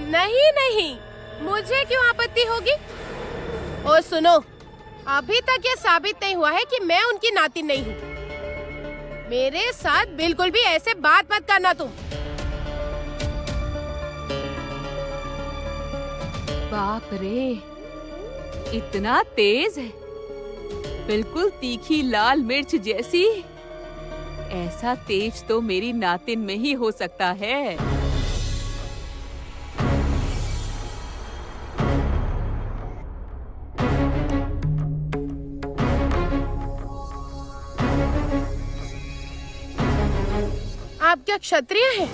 नहीं नहीं, मुझे क्यों आपत्ति होगी? ओ सुनो, अभी तक ये साबित नहीं हुआ है कि मैं उनकी नातिन नहीं हूँ। मेरे साथ बिल्कुल भी ऐसे बात मत करना तुम। बाप रे, इतना तेज है, बिल्कुल तीखी लाल मिर्च जैसी। ऐसा तेज तो मेरी नातिन में ही हो सकता है। आप क्या क्षत्रिय हैं?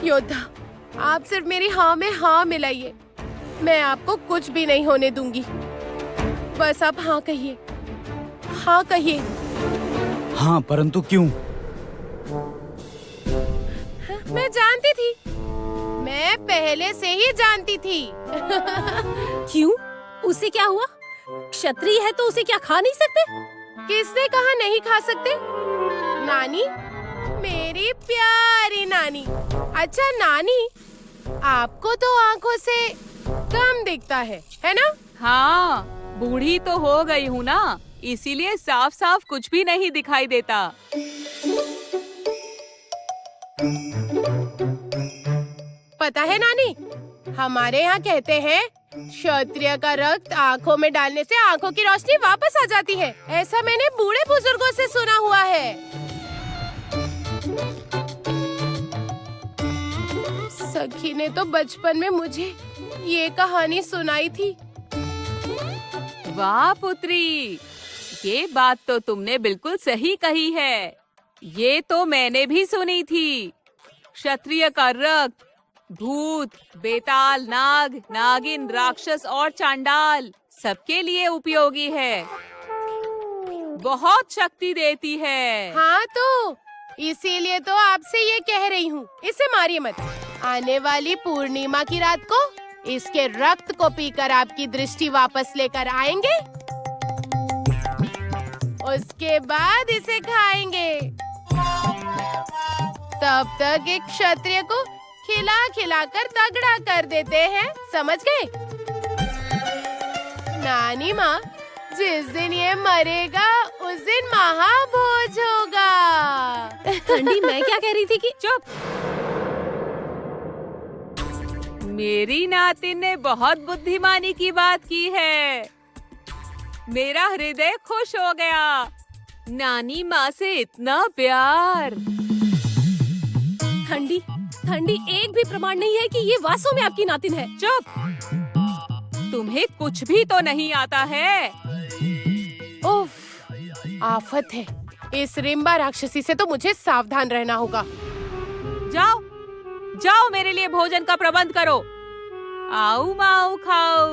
योद्धा, आप सिर्फ मेरी हाँ में हाँ मिलाइए। मैं आपको कुछ भी नहीं होने दूंगी। बस आप हाँ कहिए, हाँ कहिए। हाँ, परंतु क्यों? मैं जानती थी, मैं पहले से ही जानती थी। क्यों? उसे क्या हुआ? क्षत्रिय है तो उसे क्या खा नहीं सकते? किसने कहा नहीं खा सकते? नानी, मेरी प्यारी नानी। अच्छा नानी, आपको तो आंखों से कम दिखता है ना? हाँ, बूढ़ी तो हो गई हूँ ना, इसीलिए साफ साफ कुछ भी नहीं दिखाई देता। पता है नानी, हमारे यहाँ कहते हैं क्षत्रिय का रक्त आँखों में डालने से आँखों की रोशनी वापस आ जाती है। ऐसा मैंने बूढ़े बुजुर्गों से सुना हुआ है। सखी ने तो बचपन में मुझे ये कहानी सुनाई थी। वाह पुत्री, ये बात तो तुमने बिल्कुल सही कही है। ये तो मैंने भी सुनी थी। क्षत्रिय का रक्त भूत, बेताल, नाग, नागिन, राक्षस और चांडाल सबके लिए उपयोगी है, बहुत शक्ति देती है। हाँ तो इसीलिए तो आपसे ये कह रही हूँ, इसे मारिए मत। आने वाली पूर्णिमा की रात को इसके रक्त को पीकर आपकी दृष्टि वापस लेकर आएंगे, उसके बाद इसे खाएंगे। तब तक एक क्षत्रिय को खिला खिला कर तगड़ा कर देते हैं, समझ गए? नानी माँ, जिस दिन ये मरेगा उस दिन महाभोज होगा। ठंडी, मैं क्या कह रही थी कि चुप। मेरी नातिन ने बहुत बुद्धिमानी की बात की है। मेरा हृदय खुश हो गया। नानी माँ से इतना प्यार। ठंडी, एक भी प्रमाण नहीं है कि ये वास्तव में आपकी नातिन है। चुप। तुम्हें कुछ भी तो नहीं आता है। उफ, आफत है। इस रिम्बा राक्षसी से तो मुझे सावधान रहना होगा। जाओ, जाओ मेरे लिए भोजन का प्रबंध करो। आओ माओ खाओ।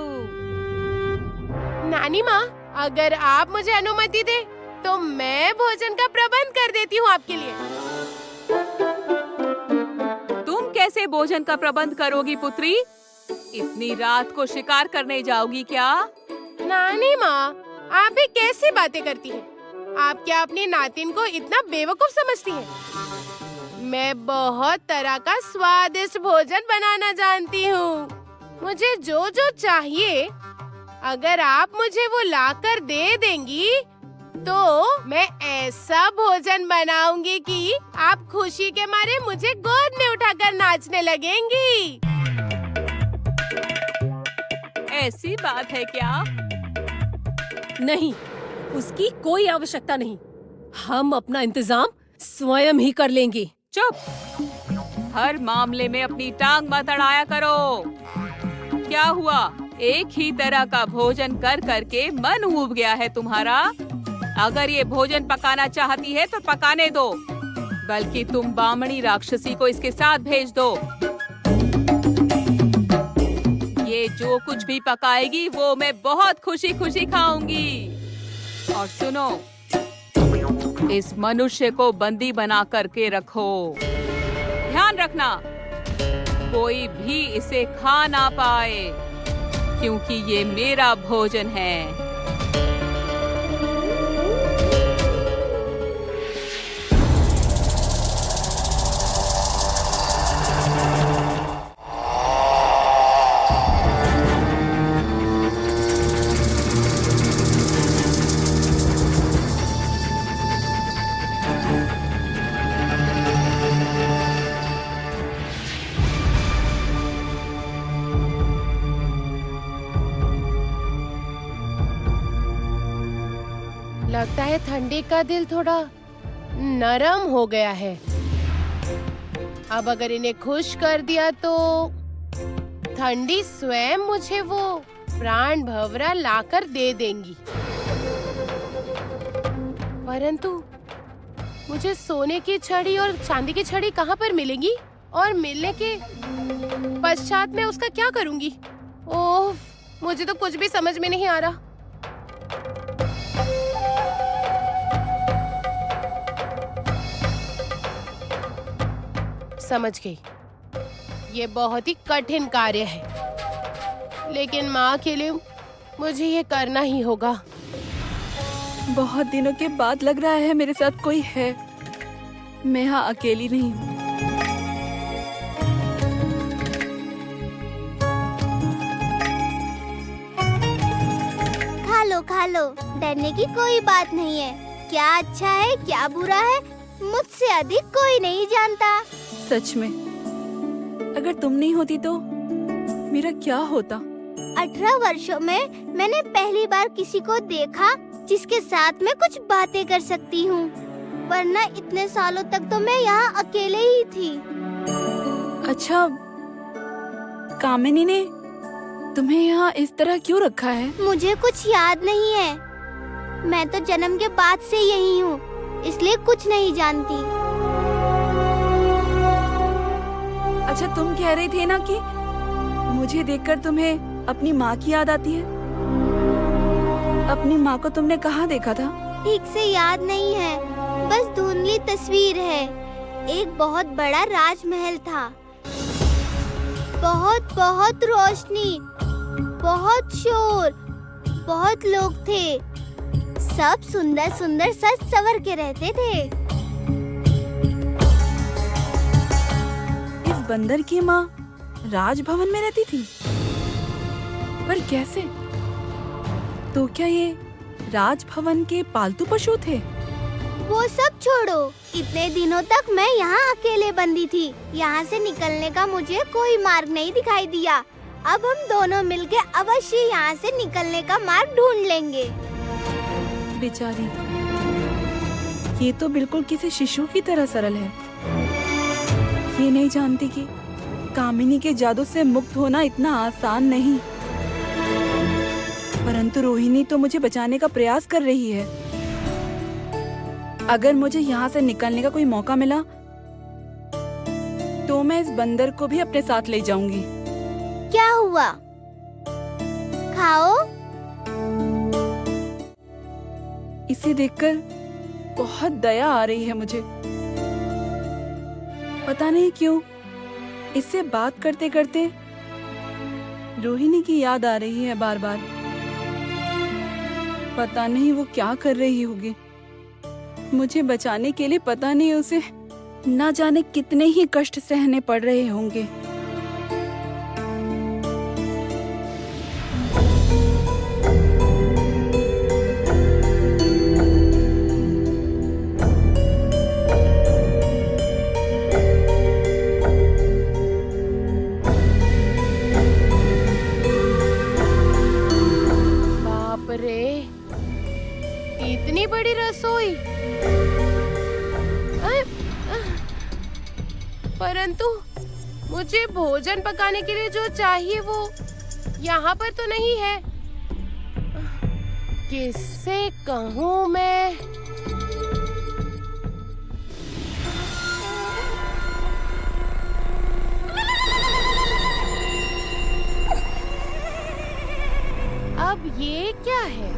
नानी माँ, अगर आप मुझे अनुमति दे तो मैं भोजन का प्रबंध कर देती हूँ आपके लिए। तुम कैसे भोजन का प्रबंध करोगी पुत्री? इतनी रात को शिकार करने जाओगी क्या? नानी माँ, आप भी कैसी बातें करती हैं? आप क्या अपनी नातिन को इतना बेवकूफ समझती हैं? मैं बहुत तरह का स्वादिष्ट भोजन बनाना जानती हूँ। मुझे जो जो चाहिए, अगर आप मुझे वो लाकर दे देंगी तो मैं ऐसा भोजन बनाऊंगी कि आप खुशी के मारे मुझे गोद में उठाकर नाचने लगेंगी। ऐसी बात है क्या? नहीं, उसकी कोई आवश्यकता नहीं। हम अपना इंतजाम स्वयं ही कर लेंगे। चुप। हर मामले में अपनी टांग मत अड़ाया करो। क्या हुआ? एक ही तरह का भोजन कर करके मन ऊब गया है तुम्हारा? अगर ये भोजन पकाना चाहती है तो पकाने दो, बल्कि तुम बामणी राक्षसी को इसके साथ भेज दो। ये जो कुछ भी पकाएगी वो मैं बहुत खुशी खुशी खाऊंगी। और सुनो, इस मनुष्य को बंदी बना करके रखो। ध्यान रखना, कोई भी इसे खा ना पाए, क्योंकि ये मेरा भोजन है। लगता है ठंडी का दिल थोड़ा नरम हो गया है। अब अगर इन्हें खुश कर दिया तो ठंडी स्वयं मुझे वो प्राण भंवरा लाकर दे देंगी। परंतु मुझे सोने की छड़ी और चांदी की छड़ी कहाँ पर मिलेंगी? और मिलने के पश्चात मैं उसका क्या करूंगी? ओह, मुझे तो कुछ भी समझ में नहीं आ रहा। समझ गई, ये बहुत ही कठिन कार्य है, लेकिन माँ के लिए मुझे ये करना ही होगा। बहुत दिनों के बाद लग रहा है मेरे साथ कोई है। मैं यहाँ अकेली नहीं हूँ। खा लो, डरने की कोई बात नहीं है। क्या अच्छा है क्या बुरा है मुझसे अधिक कोई नहीं जानता। सच में, अगर तुम नहीं होती तो मेरा क्या होता? 18 वर्षों में मैंने पहली बार किसी को देखा जिसके साथ मैं कुछ बातें कर सकती हूँ, वरना इतने सालों तक तो मैं यहाँ अकेले ही थी। अच्छा, कामिनी ने तुम्हें यहाँ इस तरह क्यों रखा है? मुझे कुछ याद नहीं है। मैं तो जन्म के बाद से यही हूँ, इसलिए कुछ नहीं जानती। अच्छा, तुम कह रही थी ना कि मुझे देखकर तुम्हें अपनी माँ की याद आती है। अपनी माँ को तुमने कहाँ देखा था? ठीक से याद नहीं है, बस धुंधली तस्वीर है। एक बहुत बड़ा राजमहल था, बहुत बहुत रोशनी, बहुत शोर, बहुत लोग थे, सब सुंदर सुंदर सज संवर के रहते थे। इस बंदर की माँ राजभवन में रहती थी, पर कैसे? तो क्या ये राजभवन के पालतू पशु थे? वो सब छोड़ो, इतने दिनों तक मैं यहाँ अकेले बंदी थी। यहाँ से निकलने का मुझे कोई मार्ग नहीं दिखाई दिया। अब हम दोनों मिलके अवश्य यहाँ से निकलने का मार्ग ढूंढ लेंगे। बेचारी, ये तो बिल्कुल किसी शिशु की तरह सरल है। ये नहीं जानती कि कामिनी के जादू से मुक्त होना इतना आसान नहीं। परंतु रोहिणी तो मुझे बचाने का प्रयास कर रही है। अगर मुझे यहाँ से निकलने का कोई मौका मिला तो मैं इस बंदर को भी अपने साथ ले जाऊंगी। क्या हुआ? खाओ। इसे देखकर बहुत दया आ रही है मुझे। पता नहीं क्यों इससे बात करते करते रोहिणी की याद आ रही है बार बार। पता नहीं वो क्या कर रही होगी। मुझे बचाने के लिए पता नहीं उसे ना जाने कितने ही कष्ट सहने पड़ रहे होंगे। बाप रे, इतनी बड़ी रसोई! परंतु मुझे भोजन पकाने के लिए जो चाहिए वो यहाँ पर तो नहीं है। किससे कहूँ मैं? अब ये क्या है?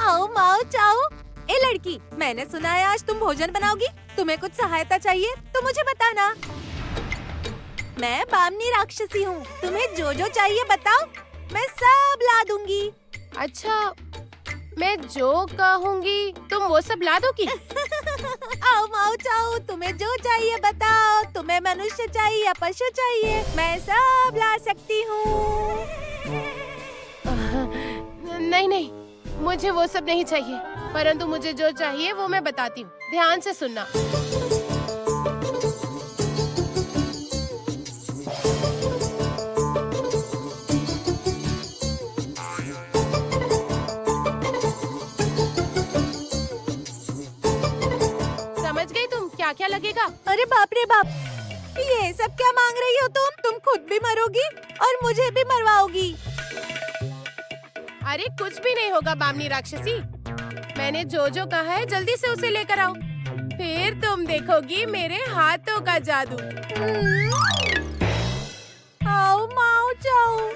आओ माओ चाओ। ए लड़की, मैंने सुना है आज तुम भोजन बनाओगी। तुम्हें कुछ सहायता चाहिए तो मुझे बताना। मैं बामनी राक्षसी हूँ, तुम्हें जो जो चाहिए बताओ, मैं सब ला दूंगी। अच्छा, मैं जो कहूँगी तुम वो सब ला दोगी? आओ माओ चाओ, तुम्हें जो चाहिए बताओ। तुम्हें मनुष्य चाहिए या पशु चाहिए, मैं सब ला सकती हूँ। नहीं नहीं, मुझे वो सब नहीं चाहिए। परंतु मुझे जो चाहिए वो मैं बताती हूँ, ध्यान से सुनना। समझ गई तुम क्या क्या लगेगा? अरे बाप रे बाप, ये सब क्या मांग रही हो तुम खुद भी मरोगी और मुझे भी मरवाओगी। अरे कुछ भी नहीं होगा बामनी राक्षसी, मैंने जो जो कहा है जल्दी से उसे लेकर आओ, फिर तुम देखोगी मेरे हाथों का जादू। आओ माओ जाओ।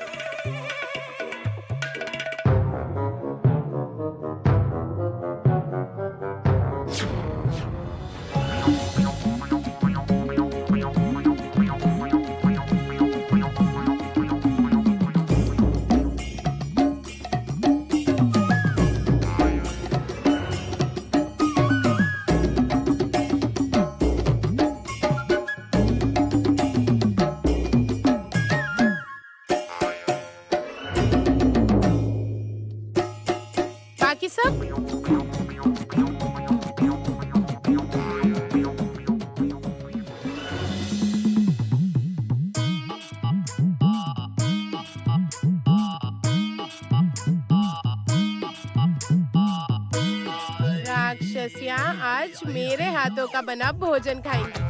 बाकी सब राक्षसियाँ आज मेरे हाथों का बना भोजन खाएंगी।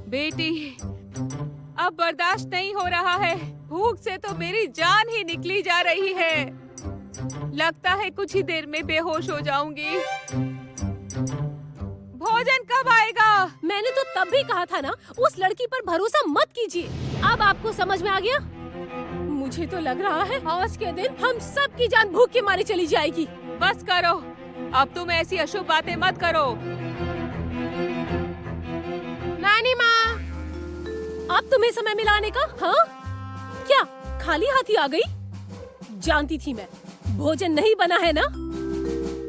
बेटी, अब बर्दाश्त नहीं हो रहा है। भूख से तो मेरी जान ही निकली जा रही है। लगता है कुछ ही देर में बेहोश हो जाऊंगी। भोजन कब आएगा? मैंने तो तब भी कहा था ना, उस लड़की पर भरोसा मत कीजिए। अब आपको समझ में आ गया? मुझे तो लग रहा है आज के दिन हम सब की जान भूख के मारे चली जाएगी। बस करो, अब तुम ऐसी अशुभ बातें मत करो। नानी माँ, अब तुम्हें समय मिला आने का? हाँ, क्या खाली हाथी आ गई? जानती थी मैं, भोजन नहीं बना है ना।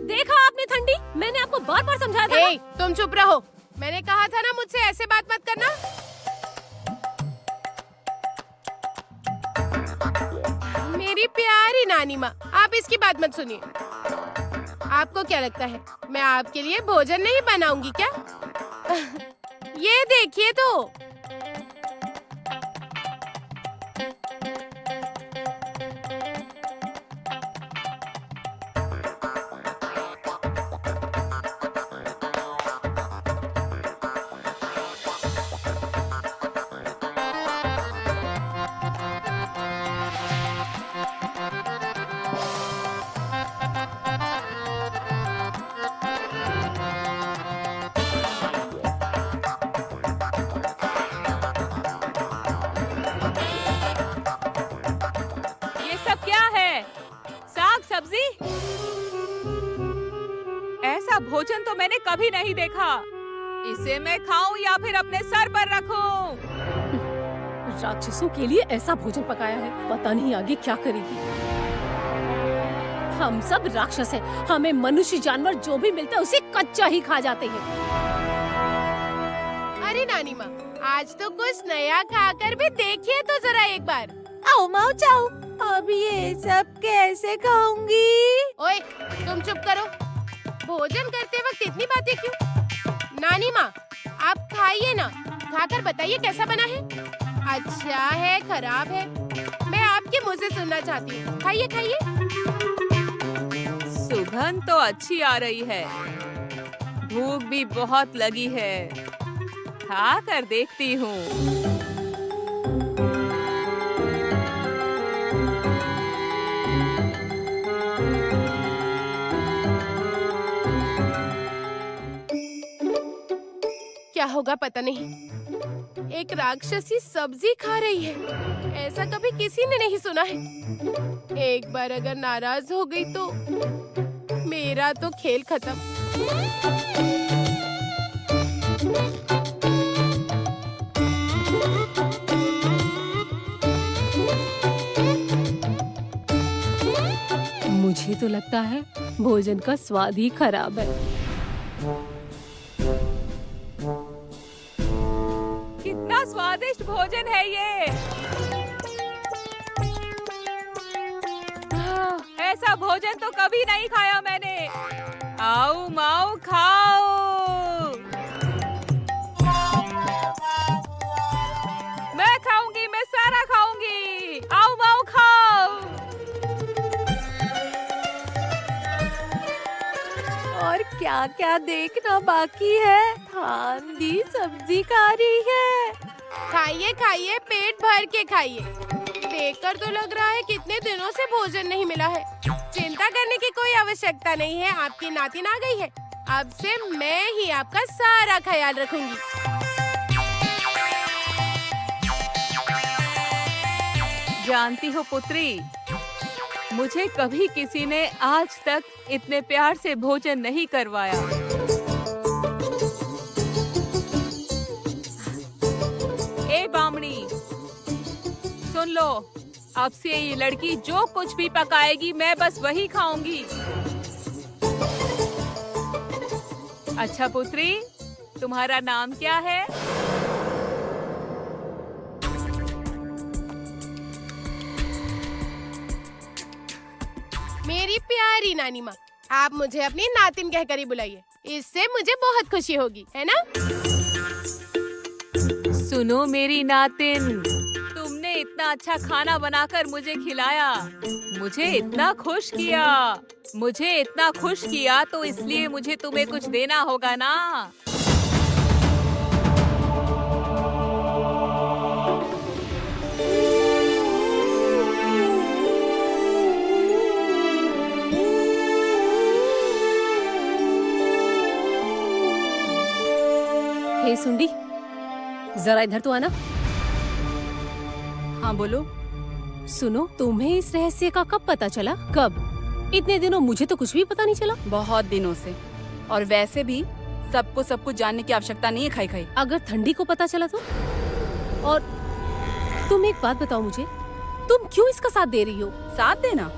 देखा आपने ठंडी, मैंने आपको बार बार समझाया था। ए, तुम चुप रहो, मैंने कहा था ना मुझसे ऐसे बात मत करना। मेरी प्यारी नानी माँ, आप इसकी बात मत सुनिए। आपको क्या लगता है मैं आपके लिए भोजन नहीं बनाऊंगी क्या? ये देखिए तो। ये सब क्या है? साग सब्जी? ऐसा भोजन तो मैंने कभी नहीं देखा। इसे मैं खाऊं या फिर अपने सर पर रखूं? राक्षसों के लिए ऐसा भोजन पकाया है, पता नहीं आगे क्या करेगी। हम सब राक्षस हैं, हमें मनुष्य जानवर जो भी मिलता है उसे कच्चा ही खा जाते हैं। अरे नानी माँ, आज तो कुछ नया खाकर भी देखिए तो जरा एक बार। आओ माओ जाओ, अब ये सब कैसे खाऊंगी? ओए, तुम चुप करो। भोजन करते वक्त इतनी बातें क्यों? नानी माँ, आप खाइए ना, खाकर बताइए कैसा बना है। अच्छा है, खराब है, मैं आपके मुंह से सुनना चाहती हूँ। खाइए खाइए। सुगंध तो अच्छी आ रही है, भूख भी बहुत लगी है। खा कर देखती हूँ। क्या होगा पता नहीं, एक राक्षसी सब्जी खा रही है, ऐसा कभी किसी ने नहीं सुना है। एक बार अगर नाराज हो गई तो मेरा तो खेल खत्म। मुझे तो लगता है भोजन का स्वाद ही खराब है। कितना स्वादिष्ट भोजन है ये। ऐसा भोजन तो कभी नहीं खाया मैंने। आओ माओ खाओ। मैं खाऊंगी, मैं सारा खाऊंगी। आओ माओ खाओ। और क्या क्या देखना बाकी है। थांडी सब्जी खा रही है। खाइए खाइए, पेट भर के खाइए। देखकर तो लग रहा है कितने दिनों से भोजन नहीं मिला है। चिंता करने की कोई आवश्यकता नहीं है, आपकी नातिन आ गई है। अब से मैं ही आपका सारा ख्याल रखूंगी। जानती हो पुत्री, मुझे कभी किसी ने आज तक इतने प्यार से भोजन नहीं करवाया। ए बामणी, सुन लो, अब से ये लड़की जो कुछ भी पकाएगी मैं बस वही खाऊंगी। अच्छा पुत्री, तुम्हारा नाम क्या है? मेरी प्यारी नानी माँ, आप मुझे अपनी नातिन कहकर ही बुलाइए। इससे मुझे बहुत खुशी होगी, है ना? सुनो मेरी नातिन, तुमने इतना अच्छा खाना बनाकर मुझे खिलाया, मुझे इतना खुश किया तो इसलिए मुझे तुम्हें कुछ देना होगा ना। हे सुंडी, जरा इधर तो आना। हाँ बोलो। सुनो, तुम्हें इस रहस्य का कब पता चला? कब? इतने दिनों मुझे तो कुछ भी पता नहीं चला। बहुत दिनों से। और वैसे भी सबको सब कुछ जानने की आवश्यकता नहीं है। खाई खाई। अगर ठंडी को पता चला तो? और तुम एक बात बताओ मुझे, तुम क्यों इसका साथ दे रही हो? साथ देना?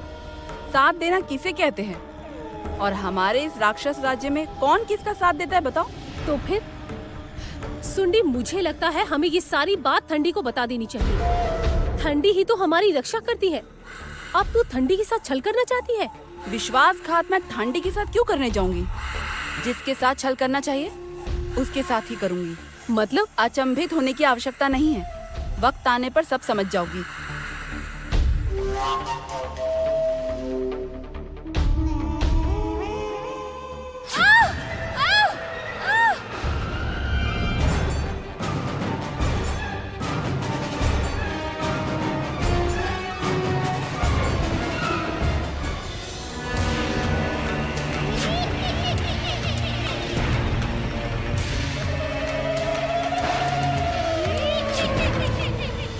साथ देना किसे कहते हैं? और हमारे इस राक्षस राज्य में कौन किसका साथ देता है बताओ? तो फिर सुंडी, मुझे लगता है हमें ये सारी बात ठंडी को बता देनी चाहिए। ठंडी ही तो हमारी रक्षा करती है। अब तू ठंडी के साथ छल करना चाहती है? विश्वासघात मैं ठंडी के साथ क्यों करने जाऊंगी? जिसके साथ छल करना चाहिए उसके साथ ही करूंगी। मतलब? अचंभित होने की आवश्यकता नहीं है, वक्त आने पर सब समझ जाओगी।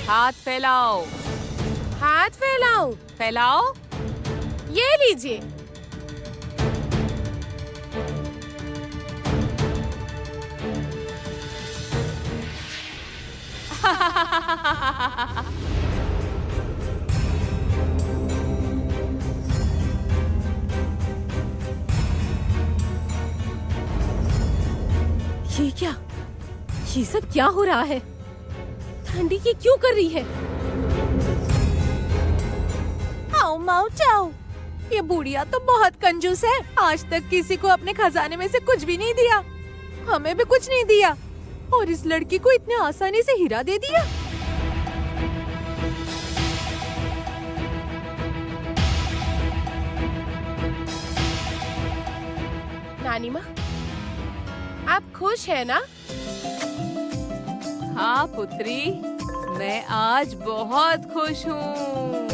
हाथ फैलाओ। हाथ फैलाऊं? फैलाओ। ये लीजिए। ये क्या? ये सब क्या हो रहा है? ठंडी ये क्यों कर रही है? आओ माओ चाओ, ये बुढ़िया तो बहुत कंजूस है। आज तक किसी को अपने खजाने में से कुछ भी नहीं दिया, हमें भी कुछ नहीं दिया, और इस लड़की को इतने आसानी से हीरा दे दिया। नानी माँ, आप खुश है ना? हाँ पुत्री, मैं आज बहुत खुश हूँ।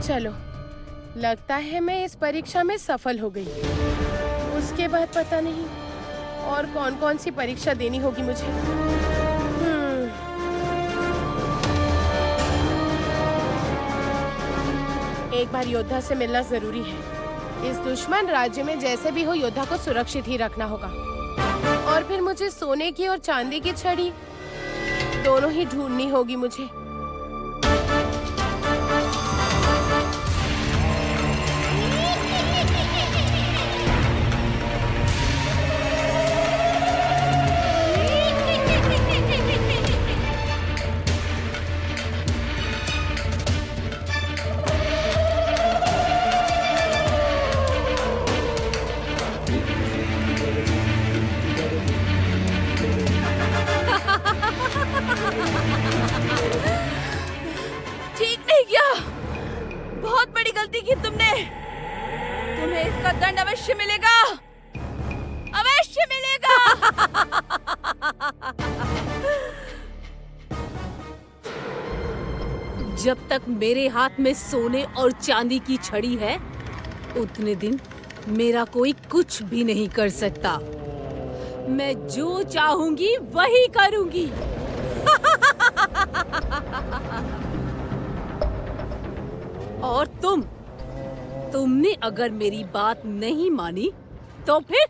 चलो, लगता है मैं इस परीक्षा में सफल हो गई। उसके बाद पता नहीं और कौन कौन सी परीक्षा देनी होगी मुझे। एक बार योद्धा से मिलना जरूरी है। इस दुश्मन राज्य में जैसे भी हो योद्धा को सुरक्षित ही रखना होगा। और फिर मुझे सोने की और चांदी की छड़ी दोनों ही ढूंढनी होगी मुझे। ठीक नहीं किया, बहुत बड़ी गलती की तुमने। तुम्हें इसका दंड अवश्य मिलेगा, अवश्य मिलेगा। जब तक मेरे हाथ में सोने और चांदी की छड़ी है, उतने दिन मेरा कोई कुछ भी नहीं कर सकता। मैं जो चाहूंगी वही करूंगी। और तुमने अगर मेरी बात नहीं मानी तो फिर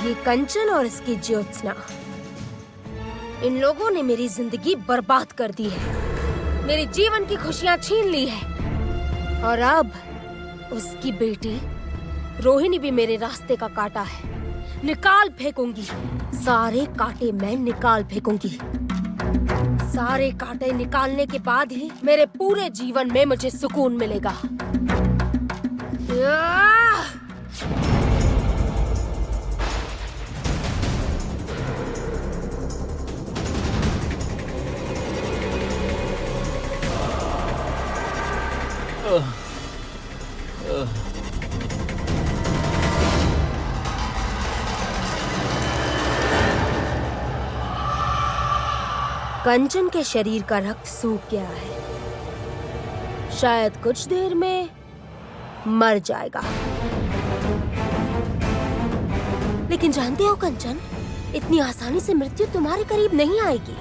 ये कंचन और इसकी ज्योत्सना, इन लोगों ने मेरी जिंदगी बर्बाद कर दी है, मेरे जीवन की खुशियां छीन ली है। और अब उसकी बेटी रोहिणी भी मेरे रास्ते का कांटा है। निकाल फेंकूंगी, सारे कांटे मैं निकाल फेंकूंगी। सारे कांटे निकालने के बाद ही मेरे पूरे जीवन में मुझे सुकून मिलेगा। कंचन के शरीर का रक्त सूख गया है, शायद कुछ देर में मर जाएगा। लेकिन जानते हो कंचन, इतनी आसानी से मृत्यु तुम्हारे करीब नहीं आएगी।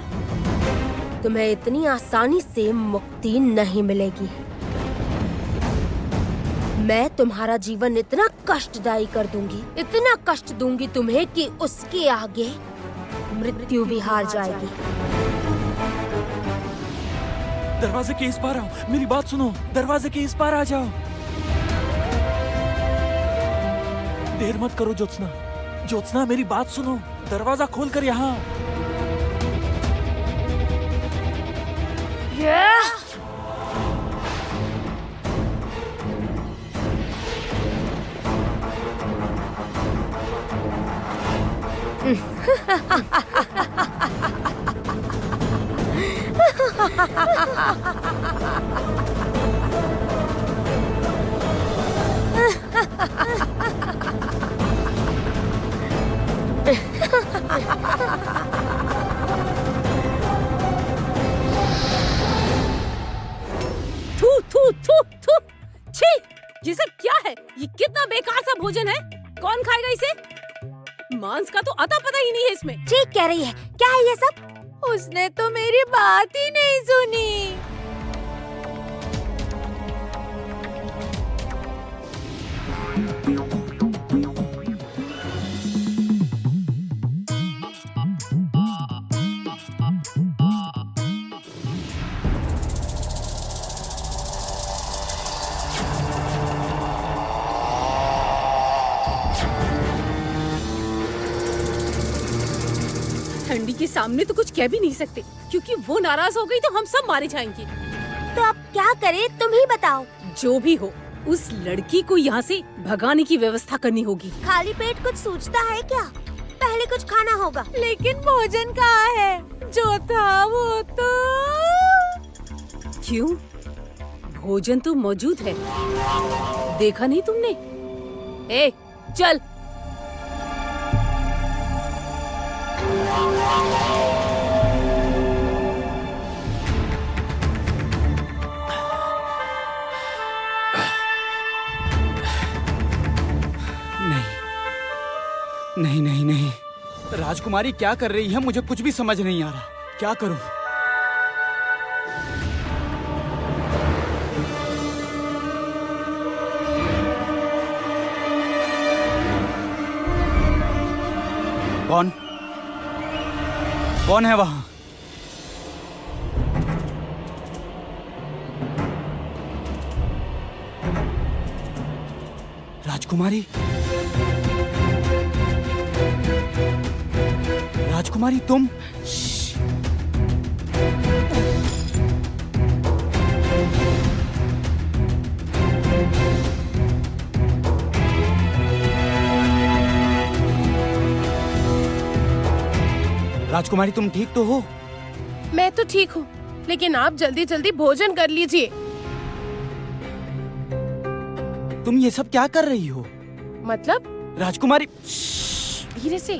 तुम्हें इतनी आसानी से मुक्ति नहीं मिलेगी। मैं तुम्हारा जीवन इतना कष्टदायी कर दूंगी, इतना कष्ट दूंगी तुम्हें कि उसके आगे मृत्यु भी हार जाएगी। दरवाजे के इस पार आओ, मेरी बात सुनो, दरवाजे के इस पार आ जाओ। देर मत करो ज्योत्सना, ज्योत्सना मेरी बात सुनो, दरवाजा खोल कर यहाँ। थू थू थू थू, छी! ये सब क्या है? ये कितना बेकार सा भोजन है। कौन खाएगा इसे? मांस का तो अता पता ही नहीं है इसमें। ठीक कह रही है, क्या है ये सब? उसने तो मेरी बात ही नहीं सुनी। ठंडी के सामने तो कुछ कह भी नहीं सकते, क्योंकि वो नाराज हो गई तो हम सब मारे जाएंगे। तो अब क्या करें, तुम ही बताओ। जो भी हो, उस लड़की को यहाँ से भगाने की व्यवस्था करनी होगी। खाली पेट कुछ सोचता है क्या? पहले कुछ खाना होगा। लेकिन भोजन कहाँ है? जो था वो तो। क्यों? भोजन तो मौजूद है, देखा नहीं तुमने? ए, चल। नहीं नहीं नहीं, राजकुमारी क्या कर रही है मुझे कुछ भी समझ नहीं आ रहा। क्या करूं? कौन कौन है वहां? राजकुमारी, राजकुमारी तुम? राजकुमारी तुम ठीक तो हो? मैं तो ठीक हूँ, लेकिन आप जल्दी जल्दी भोजन कर लीजिए। तुम ये सब क्या कर रही हो? मतलब? राजकुमारी, धीरे से।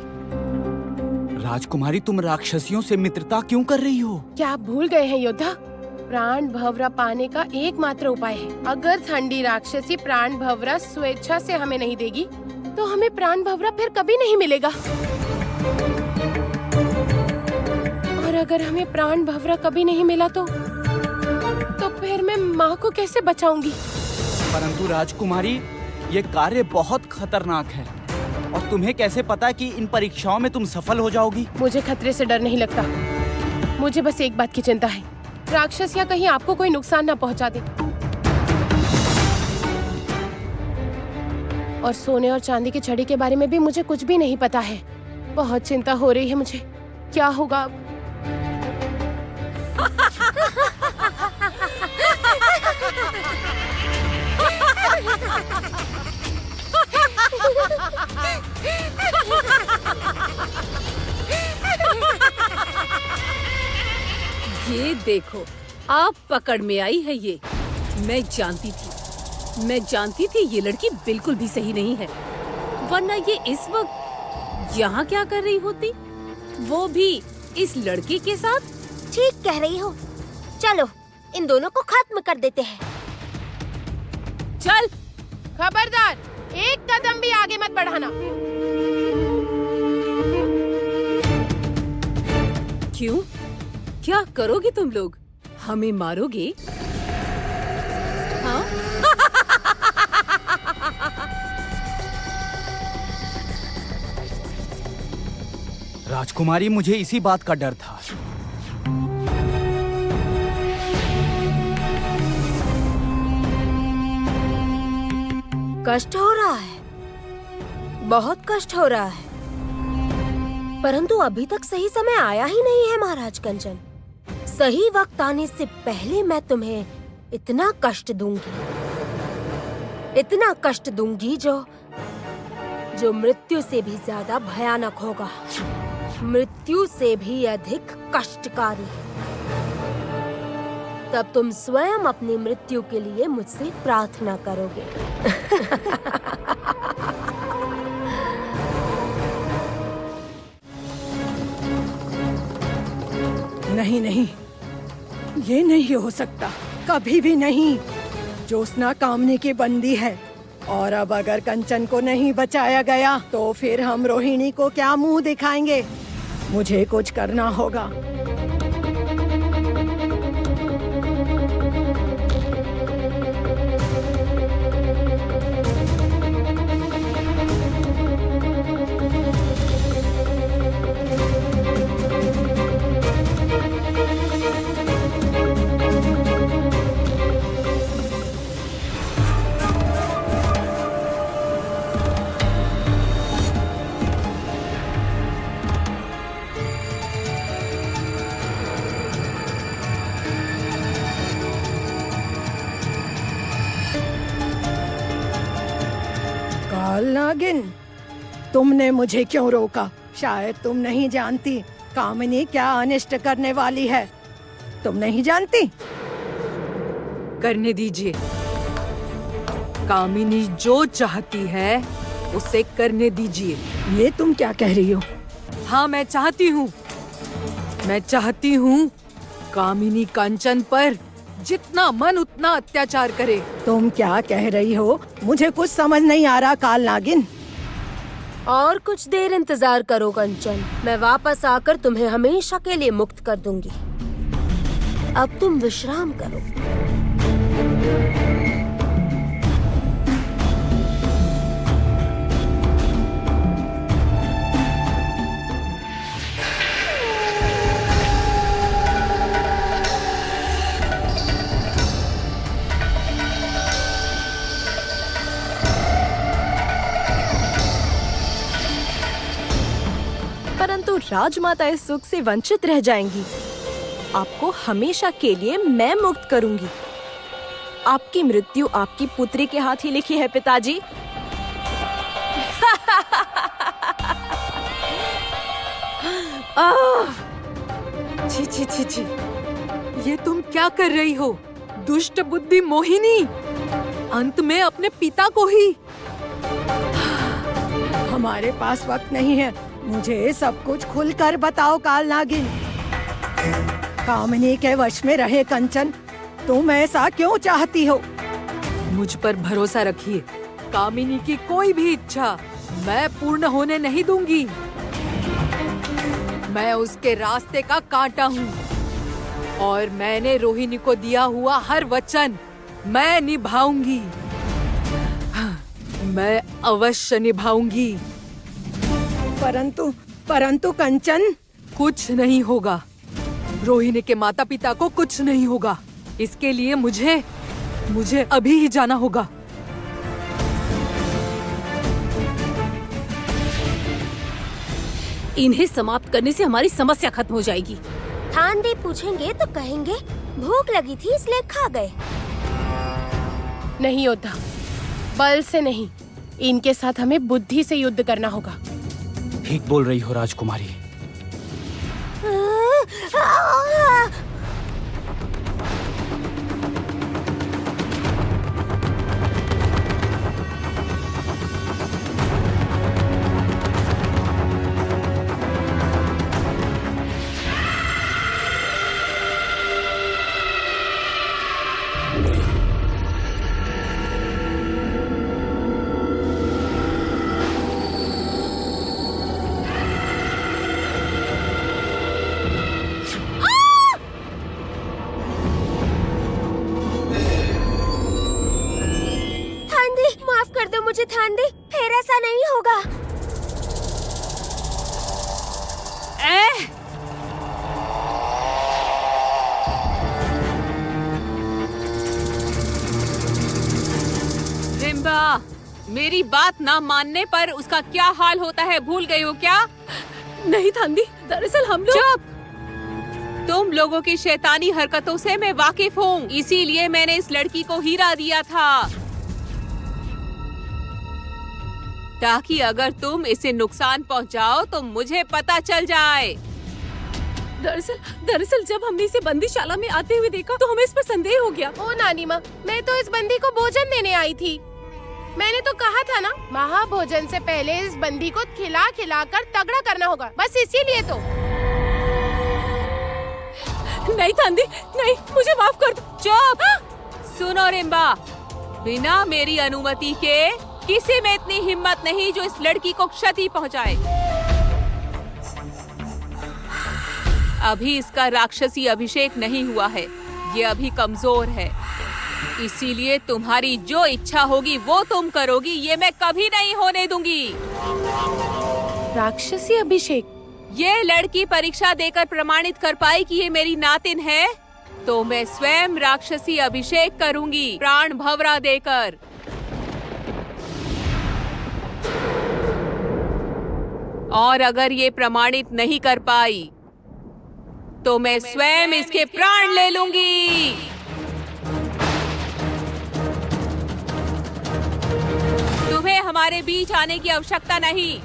राजकुमारी तुम राक्षसियों से मित्रता क्यों कर रही हो? क्या आप भूल गए हैं योद्धा? प्राण भवरा पाने का एकमात्र उपाय है। अगर ठंडी राक्षसी प्राण भवरा स्वेच्छा से हमें नहीं देगी, तो हमें प्राण भवरा फिर कभी नहीं मिलेगा। और अगर हमें प्राण भवरा कभी नहीं मिला तो फिर मैं माँ को कैसे बचाऊंगी? परंतु राजकुमारी, ये कार्य बहुत खतरनाक है और तुम्हें कैसे पता कि इन परीक्षाओं में तुम सफल हो जाओगी? मुझे खतरे से डर नहीं लगता। मुझे बस एक बात की चिंता है, राक्षस या कहीं आपको कोई नुकसान न पहुंचा दे। और सोने और चांदी की छड़ी के बारे में भी मुझे कुछ भी नहीं पता है। बहुत चिंता हो रही है मुझे। क्या होगा अब? ये देखो, आप पकड़ में आई है ये। मैं जानती थी ये लड़की बिल्कुल भी सही नहीं है, वरना ये इस वक्त यहाँ क्या कर रही होती, वो भी इस लड़के के साथ। ठीक कह रही हो, चलो इन दोनों को खत्म कर देते हैं। चल, खबरदार, एक कदम भी आगे मत बढ़ाना। क्यों? क्या करोगे तुम लोग? हमें मारोगे? हाँ? राजकुमारी, मुझे इसी बात का डर था। कष्ट हो रहा है, बहुत कष्ट हो रहा है, परंतु अभी तक सही समय आया ही नहीं है महाराज कंचन। सही वक्त आने से पहले मैं तुम्हें इतना कष्ट दूंगी जो मृत्यु से भी ज्यादा भयानक होगा, मृत्यु से भी अधिक कष्टकारी। तब तुम स्वयं अपनी मृत्यु के लिए मुझसे प्रार्थना करोगे। नहीं नहीं, ये नहीं हो सकता, कभी भी नहीं। ज्योत्सना कामनी की बंदी है और अब अगर कंचन को नहीं बचाया गया तो फिर हम रोहिणी को क्या मुंह दिखाएंगे? मुझे कुछ करना होगा। काल नागिन, तुमने मुझे क्यों रोका? शायद तुम नहीं जानती कामिनी क्या अनिष्ट करने वाली है। तुम नहीं जानती? करने दीजिए। कामिनी जो चाहती है उसे करने दीजिए। ये तुम क्या कह रही हो? हाँ, मैं चाहती हूँ कामिनी कंचन पर जितना मन उतना अत्याचार करे। तुम क्या कह रही हो? मुझे कुछ समझ नहीं आ रहा काल नागिन। और कुछ देर इंतजार करो कंचन, मैं वापस आकर तुम्हें हमेशा के लिए मुक्त कर दूंगी। अब तुम विश्राम करो। परंतु राजमाता इस सुख से वंचित रह जाएंगी। आपको हमेशा के लिए मैं मुक्त करूंगी। आपकी मृत्यु आपकी पुत्री के हाथ ही लिखी है पिताजी। छी छी छी छी, ये तुम क्या कर रही हो दुष्ट बुद्धि मोहिनी? अंत में अपने पिता को ही। हमारे पास वक्त नहीं है, मुझे सब कुछ खुलकर बताओ काल नागिन। कामिनी के वश में रहे कंचन, तुम ऐसा क्यों चाहती हो? मुझ पर भरोसा रखिए, कामिनी की कोई भी इच्छा मैं पूर्ण होने नहीं दूंगी। मैं उसके रास्ते का कांटा हूँ और मैंने रोहिणी को दिया हुआ हर वचन मैं निभाऊंगी। मैं अवश्य निभाऊंगी। परंतु कंचन, कुछ नहीं होगा। रोहिणी के माता पिता को कुछ नहीं होगा। इसके लिए मुझे अभी ही जाना होगा। इन्हें समाप्त करने से हमारी समस्या खत्म हो जाएगी। थानदेव पूछेंगे तो कहेंगे भूख लगी थी इसलिए खा गए। नहीं होता, बल से नहीं, इनके साथ हमें बुद्धि से युद्ध करना होगा। ठीक बोल रही हो राजकुमारी। मुझे थानदेव, फिर ऐसा नहीं होगा। रिम्बा, मेरी बात ना मानने पर उसका क्या हाल होता है भूल गई हो क्या? नहीं थानदी, दरअसल हम लोग। चुप! तुम लोगों की शैतानी हरकतों से मैं वाकिफ हूँ, इसीलिए मैंने इस लड़की को हीरा दिया था, ताकि अगर तुम इसे नुकसान पहुंचाओ तो मुझे पता चल जाए। दरअसल जब हमने इसे बंदीशाला में आते हुए देखा तो हमें इस पर संदेह हो गया। ओ नानी माँ, मैं तो इस बंदी को भोजन देने आई थी। मैंने तो कहा था ना, महाभोजन से पहले इस बंदी को खिला खिला कर तगड़ा करना होगा, बस इसीलिए तो। नहीं थानदी, नहीं, मुझे माफ कर दो। चुप! सुनो रिम्बा, बिना मेरी अनुमति के किसी में इतनी हिम्मत नहीं जो इस लड़की को क्षति पहुंचाए। अभी इसका राक्षसी अभिषेक नहीं हुआ है, ये अभी कमजोर है, इसीलिए तुम्हारी जो इच्छा होगी वो तुम करोगी, ये मैं कभी नहीं होने दूंगी। राक्षसी अभिषेक? ये लड़की परीक्षा देकर प्रमाणित कर पाई कि ये मेरी नातिन है, तो मैं स्वयं राक्षसी अभिषेक करूंगी, प्राण भवरा देकर। और अगर ये प्रमाणित नहीं कर पाई तो मैं स्वयं इसके प्राण ले लूंगी। तुम्हें हमारे बीच आने की आवश्यकता नहीं,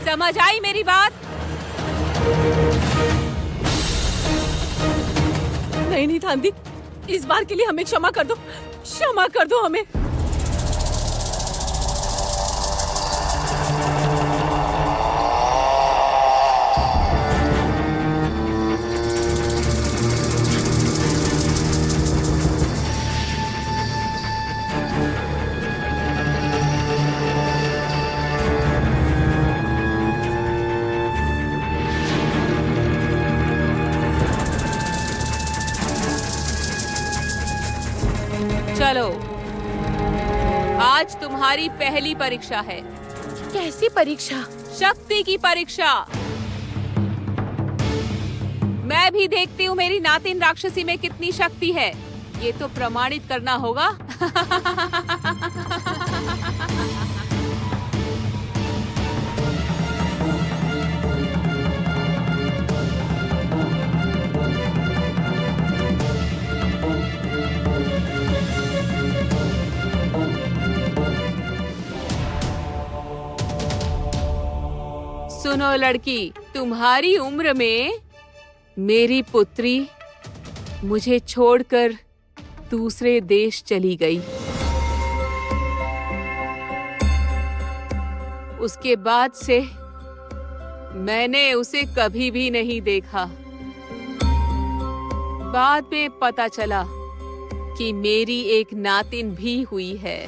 समझ आई मेरी बात? नहीं थानदी, इस बार के लिए हमें क्षमा कर दो हमें। चलो, आज तुम्हारी पहली परीक्षा है। कैसी परीक्षा? शक्ति की परीक्षा। मैं भी देखती हूँ मेरी नातिन राक्षसी में कितनी शक्ति है। ये तो प्रमाणित करना होगा। सुनो लड़की, तुम्हारी उम्र में मेरी पुत्री मुझे छोड़कर दूसरे देश चली गई। उसके बाद से मैंने उसे कभी भी नहीं देखा। बाद में पता चला कि मेरी एक नातिन भी हुई है।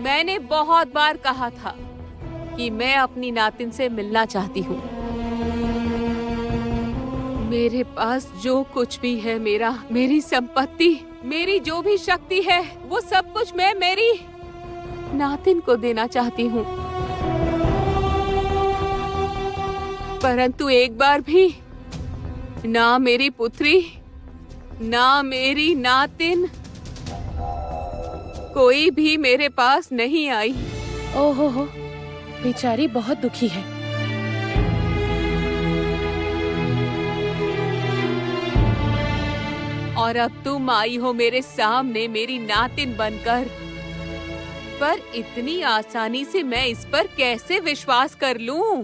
मैंने बहुत बार कहा था कि मैं अपनी नातिन से मिलना चाहती हूँ। मेरे पास जो कुछ भी है, मेरी संपत्ति, मेरी जो भी शक्ति है, वो सब कुछ मैं मेरी नातिन को देना चाहती हूँ। परंतु एक बार भी ना मेरी पुत्री, ना मेरी नातिन, कोई भी मेरे पास नहीं आई। ओहो, बेचारी बहुत दुखी है। और अब तुम आई हो मेरे सामने मेरी नातिन बनकर। पर इतनी आसानी से मैं इस पर कैसे विश्वास कर लूं?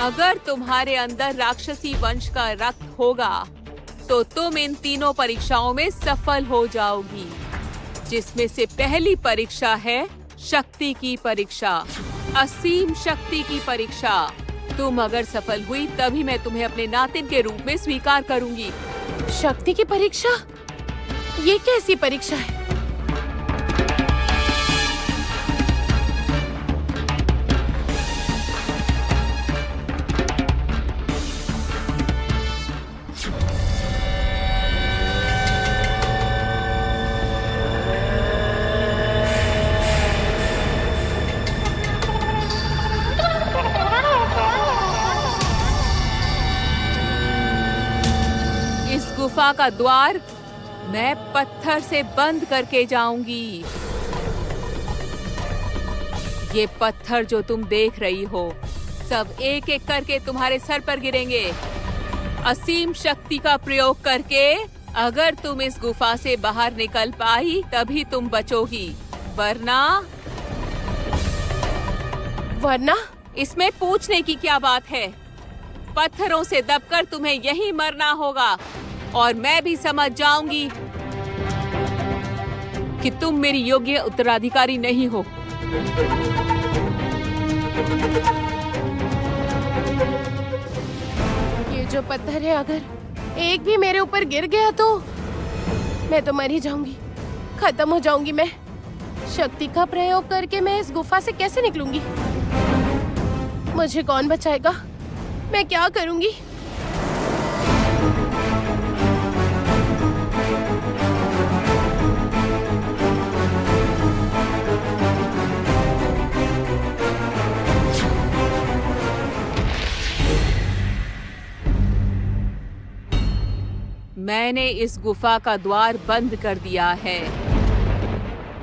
अगर तुम्हारे अंदर राक्षसी वंश का रक्त होगा तो तुम इन तीनों परीक्षाओं में सफल हो जाओगी, जिसमें से पहली परीक्षा है शक्ति की परीक्षा, असीम शक्ति की परीक्षा। तुम अगर सफल हुई तभी मैं तुम्हें अपने नातिन के रूप में स्वीकार करूंगी। शक्ति की परीक्षा? ये कैसी परीक्षा है? गुफा का द्वार मैं पत्थर से बंद करके जाऊंगी। ये पत्थर जो तुम देख रही हो, सब एक एक करके तुम्हारे सर पर गिरेंगे। असीम शक्ति का प्रयोग करके अगर तुम इस गुफा से बाहर निकल पाई तभी तुम बचोगी, वरना इसमें पूछने की क्या बात है। पत्थरों से दबकर तुम्हें यहीं मरना होगा और मैं भी समझ जाऊंगी कि तुम मेरी योग्य उत्तराधिकारी नहीं हो। ये जो पत्थर है, अगर एक भी मेरे ऊपर गिर गया तो मैं तो मर ही जाऊंगी, खत्म हो जाऊंगी मैं। शक्ति का प्रयोग करके मैं इस गुफा से कैसे निकलूंगी? मुझे कौन बचाएगा? मैं क्या करूंगी? मैंने इस गुफा का द्वार बंद कर दिया है।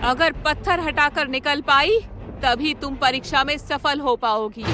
अगर पत्थर हटाकर निकल पाई तभी तुम परीक्षा में सफल हो पाओगी।